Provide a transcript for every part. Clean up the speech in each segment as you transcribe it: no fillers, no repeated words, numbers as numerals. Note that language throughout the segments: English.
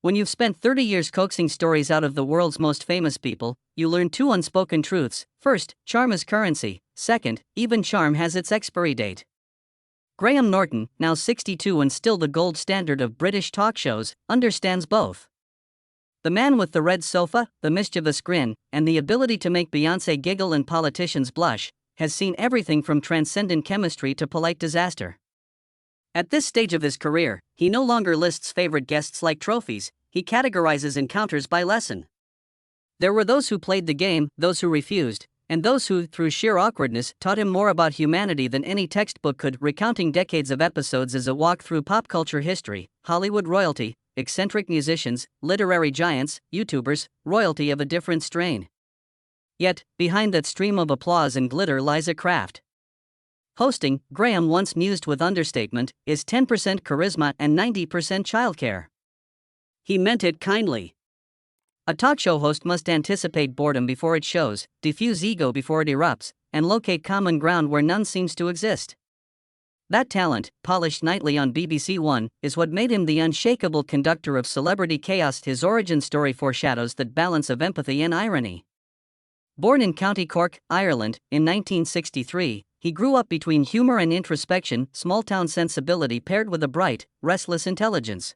When you've spent 30 years coaxing stories out of the world's most famous people, you learn two unspoken truths. First, charm is currency. Second, even charm has its expiry date. Graham Norton, now 62 and still the gold standard of British talk shows, understands both. The man with the red sofa, the mischievous grin, and the ability to make Beyoncé giggle and politicians blush, has seen everything from transcendent chemistry to polite disaster. At this stage of his career, he no longer lists favorite guests like trophies, he categorizes encounters by lesson. There were those who played the game, those who refused, and those who, through sheer awkwardness, taught him more about humanity than any textbook could. Recounting decades of episodes is a walk through pop culture history, Hollywood royalty, eccentric musicians, literary giants, YouTubers, royalty of a different strain. Yet, behind that stream of applause and glitter lies a craft. Hosting, Graham once mused with understatement, is 10% charisma and 90% childcare. He meant it kindly. A talk show host must anticipate boredom before it shows, diffuse ego before it erupts, and locate common ground where none seems to exist. That talent, polished nightly on BBC One, is what made him the unshakable conductor of celebrity chaos. His origin story foreshadows that balance of empathy and irony. Born in County Cork, Ireland, in 1963, he grew up between humor and introspection, small-town sensibility paired with a bright, restless intelligence.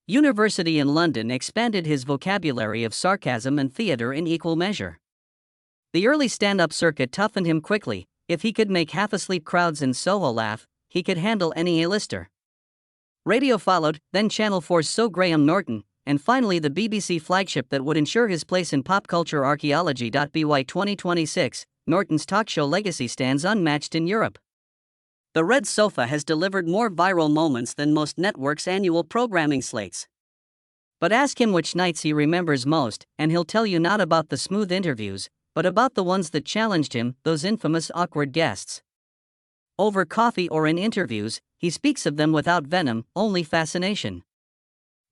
University in London expanded his vocabulary of sarcasm and theatre in equal measure. The early stand-up circuit toughened him quickly. If he could make half-asleep crowds in Soho laugh, he could handle any A-lister. Radio followed, then Channel 4's So Graham Norton, and finally the BBC flagship that would ensure his place in pop culture archaeology. By 2026, Norton's talk show legacy stands unmatched in Europe. The Red Sofa has delivered more viral moments than most networks' annual programming slates. But ask him which nights he remembers most, and he'll tell you not about the smooth interviews, but about the ones that challenged him, those infamous awkward guests. Over coffee or in interviews, he speaks of them without venom, only fascination.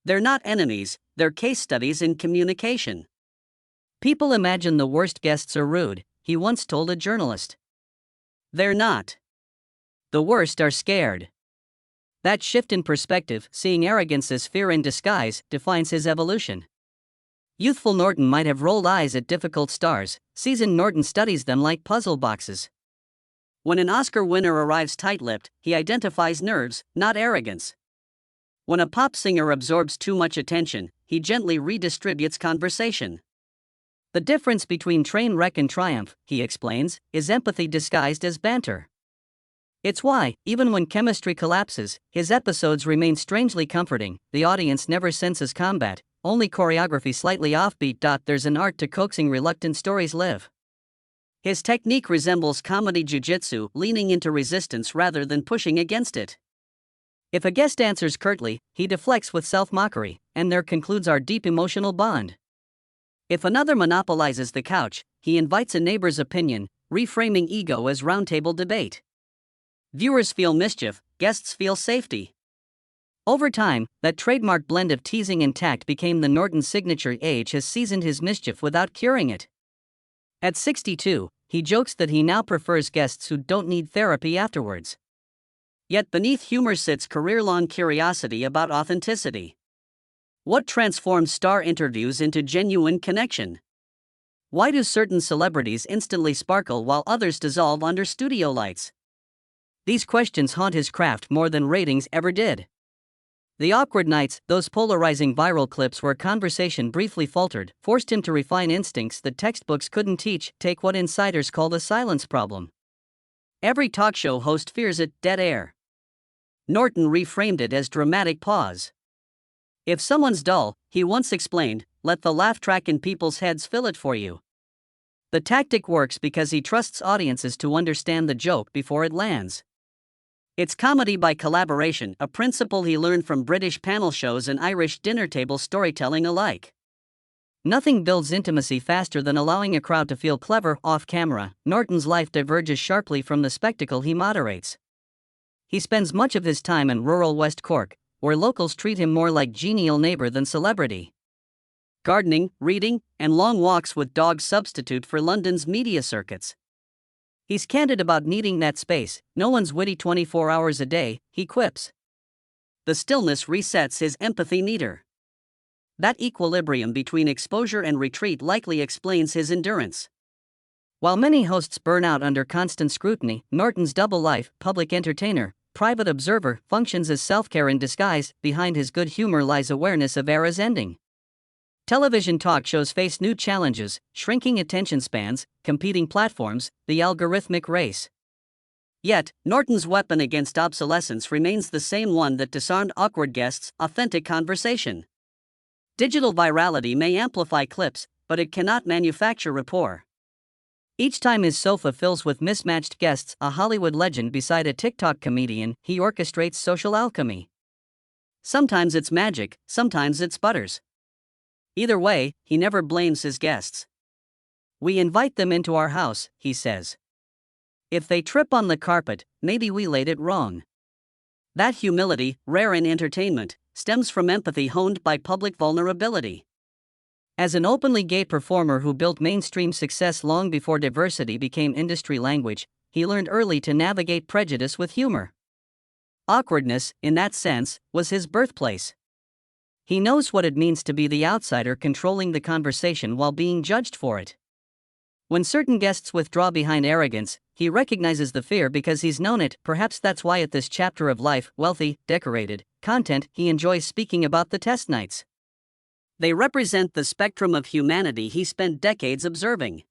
They're not enemies, they're case studies in communication. People imagine the worst guests are rude, he once told a journalist. They're not. The worst are scared. That shift in perspective, seeing arrogance as fear in disguise, defines his evolution. Youthful Norton might have rolled eyes at difficult stars, seasoned Norton studies them like puzzle boxes. When an Oscar winner arrives tight-lipped, he identifies nerves, not arrogance. When a pop singer absorbs too much attention, he gently redistributes conversation. The difference between train wreck and triumph, he explains, is empathy disguised as banter. It's why, even when chemistry collapses, his episodes remain strangely comforting. The audience never senses combat, only choreography slightly offbeat. There's an art to coaxing reluctant stories live. His technique resembles comedy jiu-jitsu, leaning into resistance rather than pushing against it. If a guest answers curtly, he deflects with self-mockery, and there concludes our deep emotional bond. If another monopolizes the couch, he invites a neighbor's opinion, reframing ego as roundtable debate. Viewers feel mischief, guests feel safety. Over time, that trademark blend of teasing and tact became the Norton signature. Age has seasoned his mischief without curing it. At 62, he jokes that he now prefers guests who don't need therapy afterwards. Yet beneath humor sits career-long curiosity about authenticity. What transforms star interviews into genuine connection? Why do certain celebrities instantly sparkle while others dissolve under studio lights? These questions haunt his craft more than ratings ever did. The awkward nights, those polarizing viral clips where conversation briefly faltered, forced him to refine instincts that textbooks couldn't teach. Take what insiders call the silence problem. Every talk show host fears it, dead air. Norton reframed it as dramatic pause. If someone's dull, he once explained, let the laugh track in people's heads fill it for you. The tactic works because he trusts audiences to understand the joke before it lands. It's comedy by collaboration, a principle he learned from British panel shows and Irish dinner table storytelling alike. Nothing builds intimacy faster than allowing a crowd to feel clever off camera. Norton's life diverges sharply from the spectacle he moderates. He spends much of his time in rural West Cork, where locals treat him more like genial neighbor than celebrity. Gardening, reading, and long walks with dogs substitute for London's media circuits. He's candid about needing that space. No one's witty 24 hours a day, he quips. The stillness resets his empathy meter. That equilibrium between exposure and retreat likely explains his endurance. While many hosts burn out under constant scrutiny, Norton's double life, public entertainer, private observer, functions as self-care in disguise. Behind his good humor lies awareness of era's ending. Television talk shows face new challenges: shrinking attention spans, competing platforms, the algorithmic race. Yet, Norton's weapon against obsolescence remains the same one that disarmed awkward guests: authentic conversation. Digital virality may amplify clips, but it cannot manufacture rapport. Each time his sofa fills with mismatched guests, a Hollywood legend beside a TikTok comedian, he orchestrates social alchemy. Sometimes it's magic, sometimes it's butters. Either way, he never blames his guests. We invite them into our house, he says. If they trip on the carpet, maybe we laid it wrong. That humility, rare in entertainment, stems from empathy honed by public vulnerability. As an openly gay performer who built mainstream success long before diversity became industry language, he learned early to navigate prejudice with humor. Awkwardness, in that sense, was his birthplace. He knows what it means to be the outsider controlling the conversation while being judged for it. When certain guests withdraw behind arrogance, he recognizes the fear because he's known it. Perhaps that's why at this chapter of life, wealthy, decorated, content, he enjoys speaking about the test nights. They represent the spectrum of humanity he spent decades observing.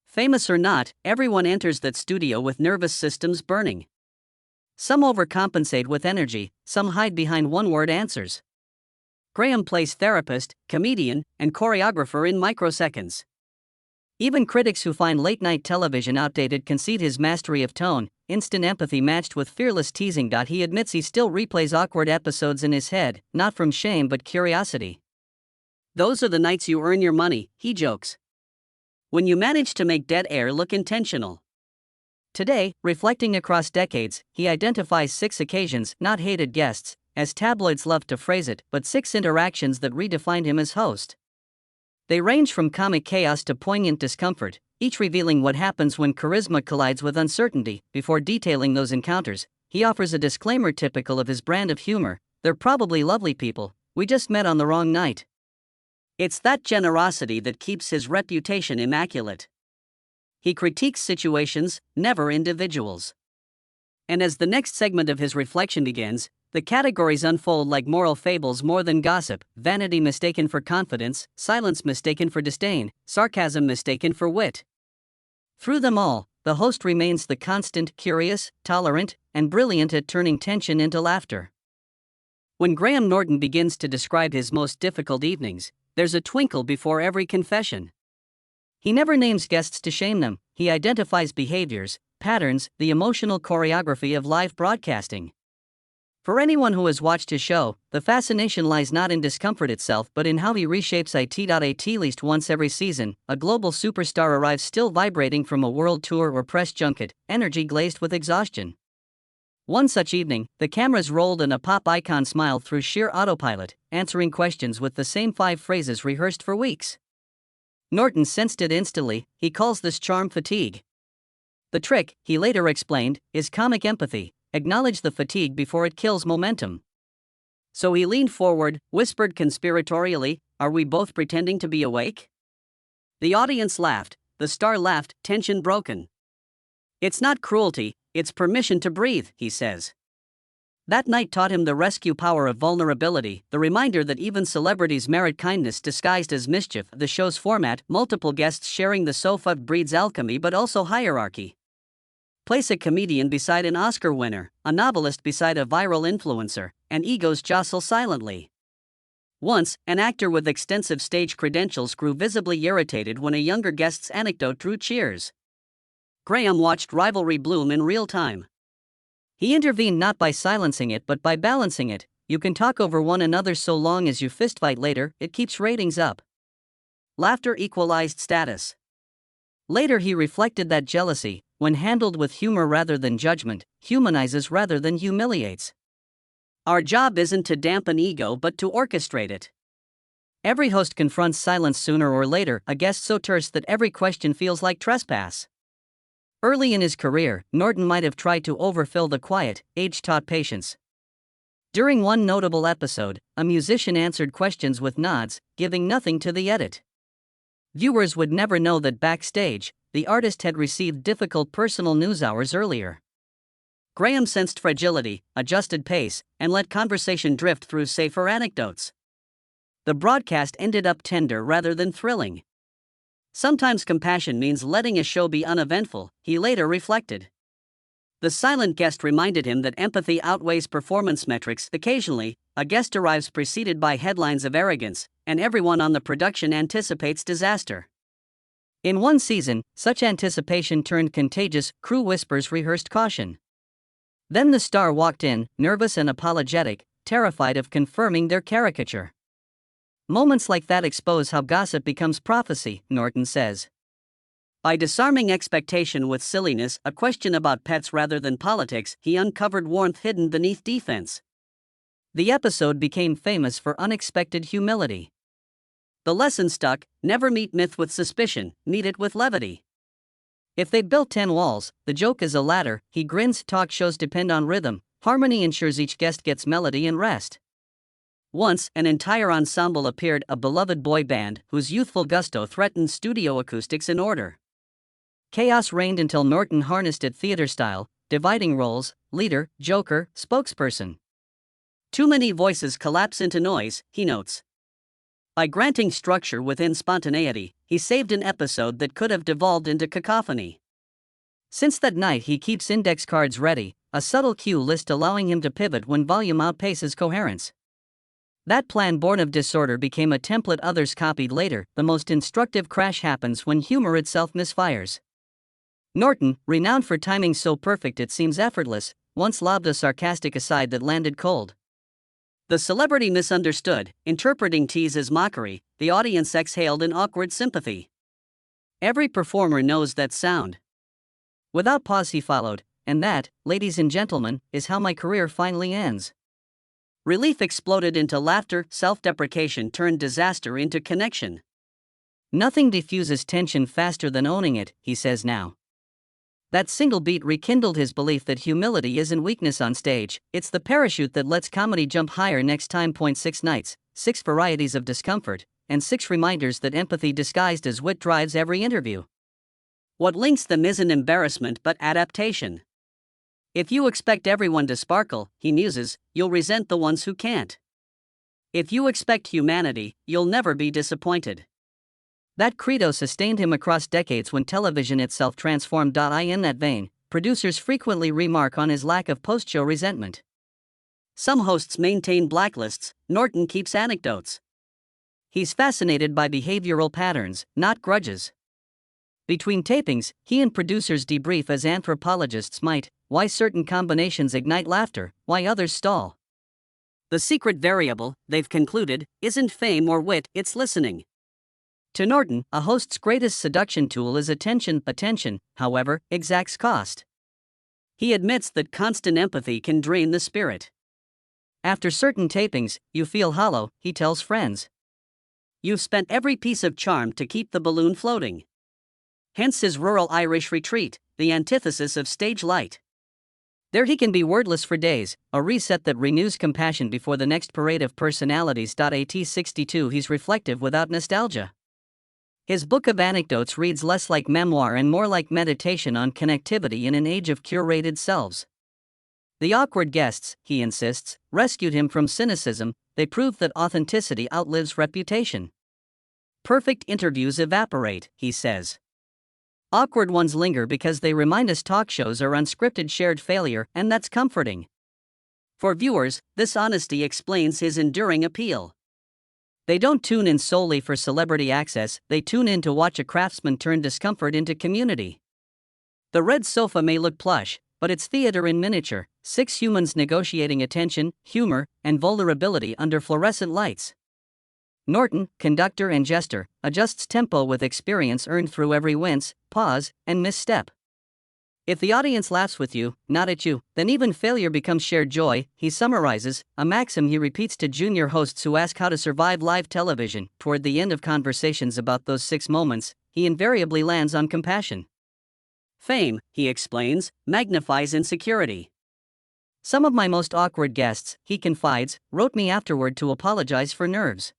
Famous or not, everyone enters that studio with nervous systems burning. Some overcompensate with energy, some hide behind one-word answers. Graham plays therapist, comedian, and choreographer in microseconds. Even critics who find late-night television outdated concede his mastery of tone, instant empathy matched with fearless teasing. He admits he still replays awkward episodes in his head, not from shame but curiosity. Those are the nights you earn your money, he jokes. When you manage to make dead air look intentional. Today, reflecting across decades, he identifies 6 occasions, not hated guests, as tabloids love to phrase it, but 6 interactions that redefined him as host. They range from comic chaos to poignant discomfort, each revealing what happens when charisma collides with uncertainty. Before detailing those encounters, he offers a disclaimer typical of his brand of humor: they're probably lovely people, we just met on the wrong night. It's that generosity that keeps his reputation immaculate. He critiques situations, never individuals. And as the next segment of his reflection begins, the categories unfold like moral fables: more than gossip, vanity mistaken for confidence, silence mistaken for disdain, sarcasm mistaken for wit. Through them all, the host remains the constant, curious, tolerant, and brilliant at turning tension into laughter. When Graham Norton begins to describe his most difficult evenings, there's a twinkle before every confession. He never names guests to shame them, he identifies behaviors, patterns, the emotional choreography of live broadcasting. For anyone who has watched his show, the fascination lies not in discomfort itself but in how he reshapes it. At least once every season, a global superstar arrives still vibrating from a world tour or press junket, energy glazed with exhaustion. One such evening, the cameras rolled and a pop icon smiled through sheer autopilot, answering questions with the same 5 phrases rehearsed for weeks. Norton sensed it instantly. He calls this charm fatigue. The trick, he later explained, is comic empathy: acknowledge the fatigue before it kills momentum. So he leaned forward, whispered conspiratorially, "Are we both pretending to be awake?" The audience laughed, the star laughed, tension broken. It's not cruelty, it's permission to breathe, he says. That night taught him the rescue power of vulnerability, the reminder that even celebrities merit kindness disguised as mischief. The show's format, multiple guests sharing the sofa, breeds alchemy but also hierarchy. Place a comedian beside an Oscar winner, a novelist beside a viral influencer, and egos jostle silently. Once, an actor with extensive stage credentials grew visibly irritated when a younger guest's anecdote drew cheers. Graham watched rivalry bloom in real time. He intervened not by silencing it but by balancing it. You can talk over one another so long as you fistfight later, it keeps ratings up. Laughter equalized status. Later he reflected that jealousy, when handled with humor rather than judgment, humanizes rather than humiliates. Our job isn't to dampen ego but to orchestrate it. Every host confronts silence sooner or later, a guest so terse that every question feels like trespass. Early in his career, Norton might have tried to overfill the quiet, age-taught patience. During one notable episode, a musician answered questions with nods, giving nothing to the edit. Viewers would never know that backstage, the artist had received difficult personal news hours earlier. Graham sensed fragility, adjusted pace, and let conversation drift through safer anecdotes. The broadcast ended up tender rather than thrilling. Sometimes compassion means letting a show be uneventful, he later reflected. The silent guest reminded him that empathy outweighs performance metrics. Occasionally, a guest arrives preceded by headlines of arrogance, and everyone on the production anticipates disaster. In one season, such anticipation turned contagious. Crew whispers rehearsed caution. Then the star walked in, nervous and apologetic, terrified of confirming their caricature. Moments like that expose how gossip becomes prophecy, Norton says. By disarming expectation with silliness, a question about pets rather than politics, he uncovered warmth hidden beneath defense. The episode became famous for unexpected humility. The lesson stuck: never meet myth with suspicion, meet it with levity. If they built 10 walls, the joke is a ladder, he grins. Talk shows depend on rhythm, harmony ensures each guest gets melody and rest. Once, an entire ensemble appeared, a beloved boy band, whose youthful gusto threatened studio acoustics and order. Chaos reigned until Norton harnessed it theater style, dividing roles: leader, joker, spokesperson. Too many voices collapse into noise, he notes. By granting structure within spontaneity, he saved an episode that could have devolved into cacophony. Since that night, he keeps index cards ready, a subtle cue list allowing him to pivot when volume outpaces coherence. That plan, born of disorder, became a template others copied later. The most instructive crash happens when humor itself misfires. Norton, renowned for timing so perfect it seems effortless, once lobbed a sarcastic aside that landed cold. The celebrity misunderstood, interpreting tease as mockery. The audience exhaled in awkward sympathy. Every performer knows that sound. Without pause he followed, and that, ladies and gentlemen, is how my career finally ends. Relief exploded into laughter, self-deprecation turned disaster into connection. Nothing diffuses tension faster than owning it, he says now. That single beat rekindled his belief that humility isn't weakness on stage, it's the parachute that lets comedy jump higher next time. 6 nights, 6 varieties of discomfort, and 6 reminders that empathy disguised as wit drives every interview. What links them isn't embarrassment but adaptation. If you expect everyone to sparkle, he muses, you'll resent the ones who can't. If you expect humanity, you'll never be disappointed. That credo sustained him across decades when television itself transformed. In that vein, producers frequently remark on his lack of post-show resentment. Some hosts maintain blacklists, Norton keeps anecdotes. He's fascinated by behavioral patterns, not grudges. Between tapings, he and producers debrief as anthropologists might: why certain combinations ignite laughter, why others stall. The secret variable, they've concluded, isn't fame or wit, it's listening. To Norton, a host's greatest seduction tool is attention. Attention, however, exacts cost. He admits that constant empathy can drain the spirit. After certain tapings, you feel hollow, he tells friends. You've spent every piece of charm to keep the balloon floating. Hence his rural Irish retreat, the antithesis of stage light. There he can be wordless for days, a reset that renews compassion before the next parade of personalities. At 62, he's reflective without nostalgia. His book of anecdotes reads less like memoir and more like meditation on connectivity in an age of curated selves. The awkward guests, he insists, rescued him from cynicism. They proved that authenticity outlives reputation. Perfect interviews evaporate, he says. Awkward ones linger because they remind us talk shows are unscripted shared failure, and that's comforting. For viewers, this honesty explains his enduring appeal. They don't tune in solely for celebrity access, they tune in to watch a craftsman turn discomfort into community. The red sofa may look plush, but it's theater in miniature: 6 humans negotiating attention, humor, and vulnerability under fluorescent lights. Norton, conductor and jester, adjusts tempo with experience earned through every wince, pause, and misstep. If the audience laughs with you, not at you, then even failure becomes shared joy, he summarizes, a maxim he repeats to junior hosts who ask how to survive live television. Toward the end of conversations about those 6 moments, he invariably lands on compassion. Fame, he explains, magnifies insecurity. Some of my most awkward guests, he confides, wrote me afterward to apologize for nerves.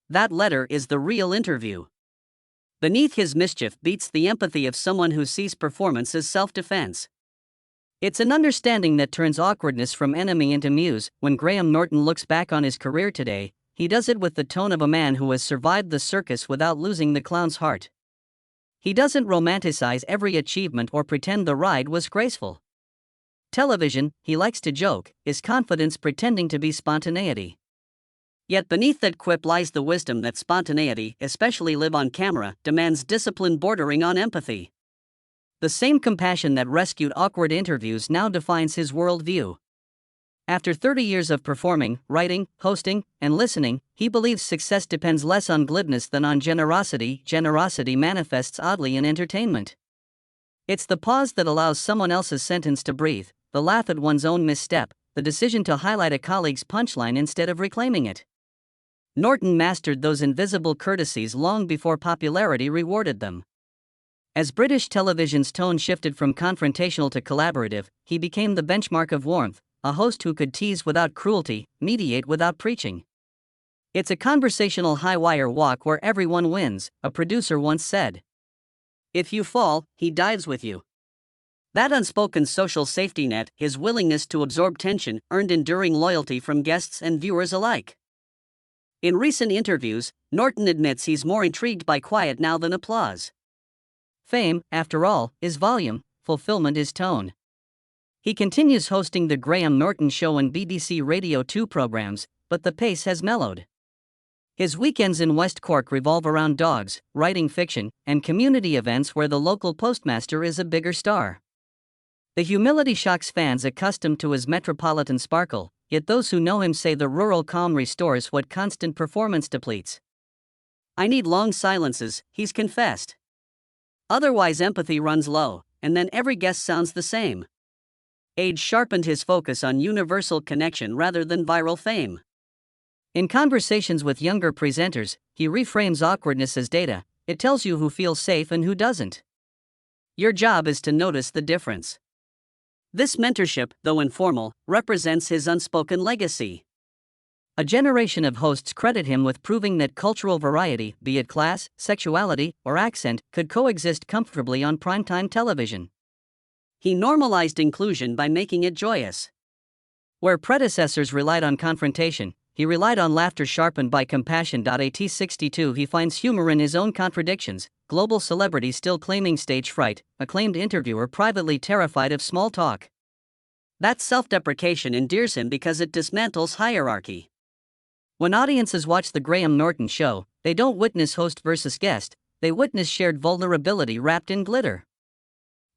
That letter is the real interview. Beneath his mischief beats the empathy of someone who sees performance as self-defense. It's an understanding that turns awkwardness from enemy into muse. When Graham Norton looks back on his career today, he does it with the tone of a man who has survived the circus without losing the clown's heart. He doesn't romanticize every achievement or pretend the ride was graceful. Television, he likes to joke, is confidence pretending to be spontaneity. Yet beneath that quip lies the wisdom that spontaneity, especially live on camera, demands discipline bordering on empathy. The same compassion that rescued awkward interviews now defines his worldview. After 30 years of performing, writing, hosting, and listening, he believes success depends less on glibness than on generosity. Generosity manifests oddly in entertainment. It's the pause that allows someone else's sentence to breathe, the laugh at one's own misstep, the decision to highlight a colleague's punchline instead of reclaiming it. Norton mastered those invisible courtesies long before popularity rewarded them. As British television's tone shifted from confrontational to collaborative, he became the benchmark of warmth, a host who could tease without cruelty, mediate without preaching. It's a conversational high-wire walk where everyone wins, a producer once said. If you fall, he dives with you. That unspoken social safety net, his willingness to absorb tension, earned enduring loyalty from guests and viewers alike. In recent interviews, Norton admits he's more intrigued by quiet now than applause. Fame, after all, is volume, fulfillment is tone. He continues hosting the Graham Norton Show and BBC Radio 2 programs, but the pace has mellowed. His weekends in West Cork revolve around dogs, writing fiction, and community events where the local postmaster is a bigger star. The humility shocks fans accustomed to his metropolitan sparkle, yet those who know him say the rural calm restores what constant performance depletes. I need long silences, he's confessed. Otherwise empathy runs low, and then every guest sounds the same. Age sharpened his focus on universal connection rather than viral fame. In conversations with younger presenters, he reframes awkwardness as data. It tells you who feels safe and who doesn't. Your job is to notice the difference. This mentorship, though informal, represents his unspoken legacy. A generation of hosts credit him with proving that cultural variety, be it class, sexuality, or accent, could coexist comfortably on primetime television. He normalized inclusion by making it joyous. Where predecessors relied on confrontation, he relied on laughter sharpened by compassion. At 62, he finds humor in his own contradictions. Global celebrity still claiming stage fright, acclaimed interviewer privately terrified of small talk. That self-deprecation endears him because it dismantles hierarchy. When audiences watch the Graham Norton Show, they don't witness host versus guest, they witness shared vulnerability wrapped in glitter.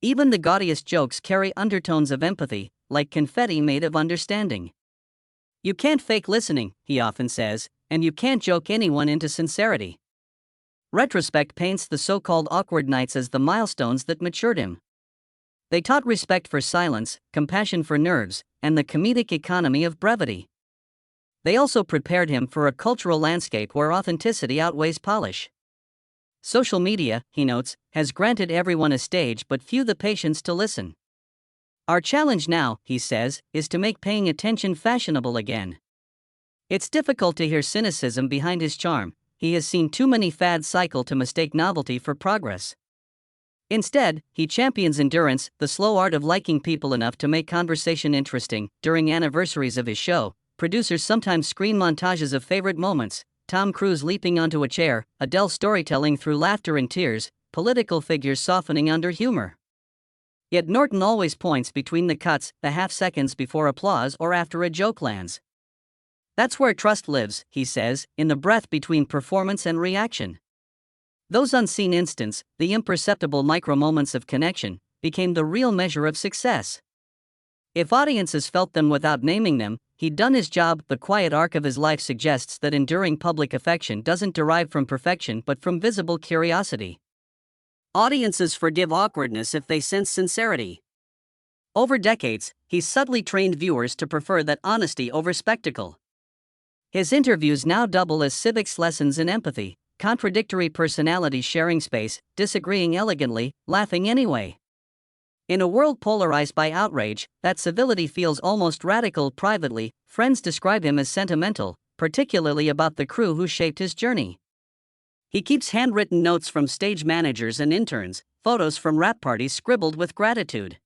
Even the gaudiest jokes carry undertones of empathy, like confetti made of understanding. You can't fake listening, he often says, and you can't joke anyone into sincerity. Retrospect paints the so-called awkward nights as the milestones that matured him. They taught respect for silence, compassion for nerves, and the comedic economy of brevity. They also prepared him for a cultural landscape where authenticity outweighs polish. Social media, he notes, has granted everyone a stage but few the patience to listen. Our challenge now, he says, is to make paying attention fashionable again. It's difficult to hear cynicism behind his charm. He has seen too many fads cycle to mistake novelty for progress. Instead, he champions endurance, the slow art of liking people enough to make conversation interesting. During anniversaries of his show, producers sometimes screen montages of favorite moments: Tom Cruise leaping onto a chair, Adele storytelling through laughter and tears, political figures softening under humor. Yet Norton always points between the cuts, the half seconds before applause or after a joke lands. That's where trust lives, he says, in the breath between performance and reaction. Those unseen instants, the imperceptible micro-moments of connection, became the real measure of success. If audiences felt them without naming them, he'd done his job. The quiet arc of his life suggests that enduring public affection doesn't derive from perfection but from visible curiosity. Audiences forgive awkwardness if they sense sincerity. Over decades, he's subtly trained viewers to prefer that honesty over spectacle. His interviews now double as civics lessons in empathy, contradictory personalities sharing space, disagreeing elegantly, laughing anyway. In a world polarized by outrage, that civility feels almost radical. Privately, friends describe him as sentimental, particularly about the crew who shaped his journey. He keeps handwritten notes from stage managers and interns, photos from rap parties scribbled with gratitude.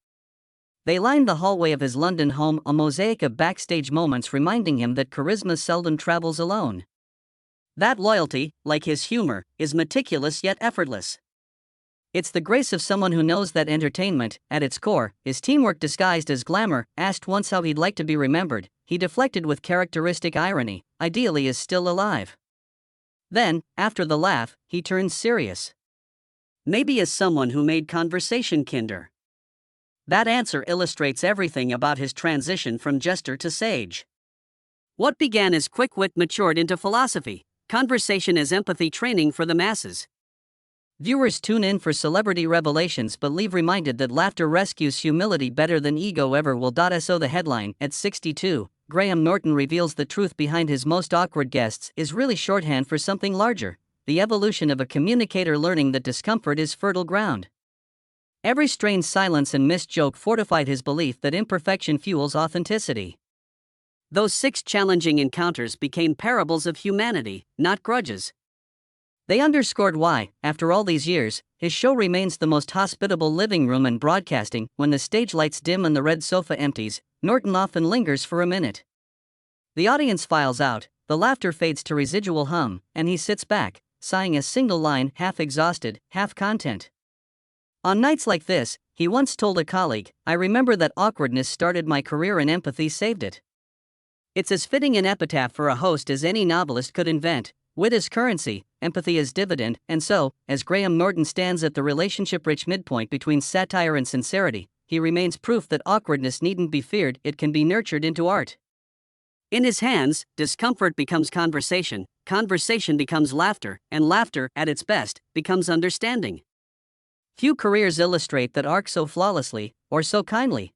They line the hallway of his London home, a mosaic of backstage moments reminding him that charisma seldom travels alone. That loyalty, like his humor, is meticulous yet effortless. It's the grace of someone who knows that entertainment, at its core, is teamwork disguised as glamour. Asked once how he'd like to be remembered, he deflected with characteristic irony, ideally as still alive. Then, after the laugh, he turns serious. Maybe as someone who made conversation kinder. That answer illustrates everything about his transition from jester to sage. What began as quick wit matured into philosophy, conversation as empathy training for the masses. Viewers tune in for celebrity revelations but leave reminded that laughter rescues humility better than ego ever will. So the headline, at 62, Graham Norton reveals the truth behind his most awkward guests, is really shorthand for something larger, the evolution of a communicator learning that discomfort is fertile ground. Every strained silence and missed joke fortified his belief that imperfection fuels authenticity. Those 6 challenging encounters became parables of humanity, not grudges. They underscored why, after all these years, his show remains the most hospitable living room in broadcasting. When the stage lights dim and the red sofa empties, Norton often lingers for a minute. The audience files out, the laughter fades to residual hum, and he sits back, sighing a single line, half exhausted, half content. On nights like this, he once told a colleague, "I remember that awkwardness started my career and empathy saved it." It's as fitting an epitaph for a host as any novelist could invent. Wit as currency, empathy as dividend, and so, as Graham Norton stands at the relationship-rich midpoint between satire and sincerity, he remains proof that awkwardness needn't be feared, it can be nurtured into art. In his hands, discomfort becomes conversation, conversation becomes laughter, and laughter, at its best, becomes understanding. Few careers illustrate that arc so flawlessly, or so kindly.